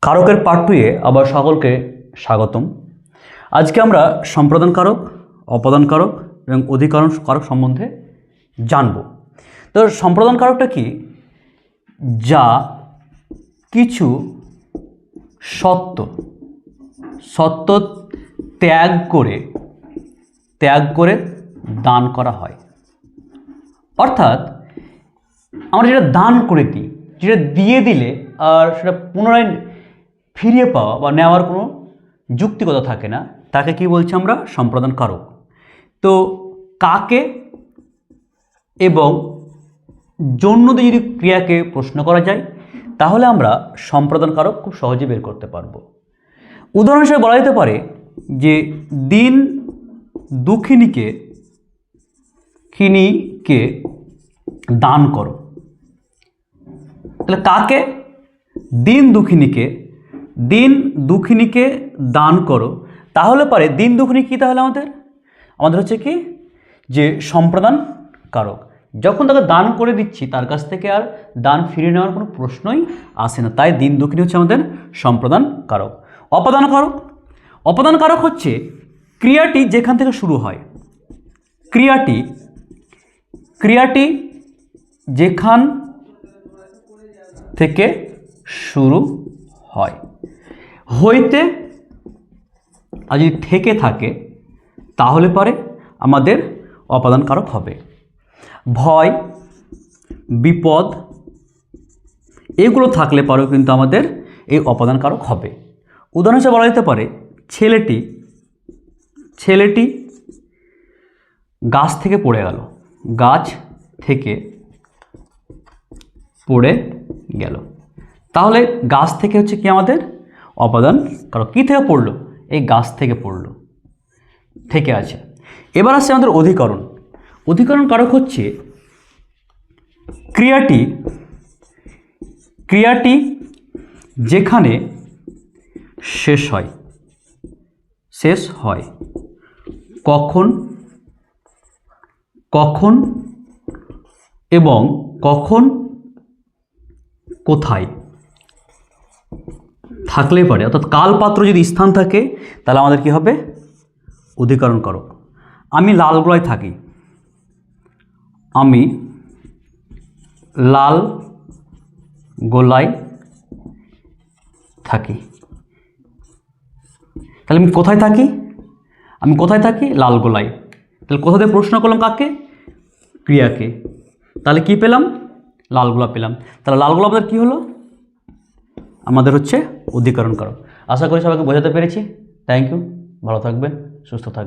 কারকের part 2 এ আবার সকলকে স্বাগতম। আজকে আমরা সম্প্রদান কারক, অপদান কারক এবং অধিকরণ কারক সম্বন্ধে জানব। তো সম্প্রদান কারকটা কি? যা কিছু সত্য ত্যাগ করে দান করা হয়। অর্থাৎ আমরা যেটা দান করে দিই, যেটা দিয়ে দিলে আর সেটা পুনরায় ফিরিয়ে পাওয়া বা নেওয়ার কোনো যুক্তিকতা থাকে না, তাকে কি বলছি আমরা? সম্প্রদান কারক। তো কাকে এবং জন্য দিয়ে যদি ক্রিয়াকে প্রশ্ন করা যায় তাহলে আমরা সম্প্রদান কারক খুব সহজে বের করতে পারব। উদাহরণ হিসেবে বলা যেতে পারে যে দিন দুঃখিনীকে দান করো। তাহলে কাকে? দিন দুঃখিনীকে দান করো। তাহলে পারে দিন দুঃখিনী কি? তাহলে আমাদের হচ্ছে কি যে সম্প্রদান কারক। যখন তাকে দান করে দিচ্ছি তার কাছ থেকে আর দান ফিরিয়ে নেওয়ার কোনো প্রশ্নই আসে না, তাই দিন দুঃখিনী হচ্ছে আমাদের সম্প্রদান কারক। অপদান কারক হচ্ছে ক্রিয়াটি যেখান থেকে শুরু হয়। ক্রিয়াটি যেখান থেকে শুরু হয় হইতে আর যদি থেকে থাকে তাহলে পরে আমাদের অপদান কারক হবে। ভয়, বিপদ এগুলো থাকলে পরেও কিন্তু আমাদের এই অপদান কারক হবে। উদাহরণ হিসেবে বলা যেতে পারে ছেলেটি গাছ থেকে পড়ে গেল। তাহলে গাছ থেকে হচ্ছে কি আমাদের অপদান কারক। কী থেকে পড়লো? এই গাছ থেকে পড়লো, থেকে আছে। এবার আসছে আমাদের অধিকরণ কারক হচ্ছে ক্রিয়াটি যেখানে শেষ হয় কখন এবং কখন কোথায় থাকলে পারে, অর্থাৎ কালপাত্র যদি স্থান থাকে তাহলে আমাদের কি হবে? অধিকরণ কারক। আমি লালগোলায় থাকি, তাহলে আমি কোথায় থাকি? লালগোলায়। তাহলে কোথা থেকে প্রশ্ন করলাম? কাকে? ক্রিয়াকে। তাহলে কি পেলাম? লালগোলা পেলাম। তাহলে লালগোলা আমাদের কী হলো? আমাদের হচ্ছে অধিকরণ কারক। আশা করি সবাইকে বোঝাতে পেরেছি। Thank you. ভালো থাকবেন, সুস্থ থাকবেন।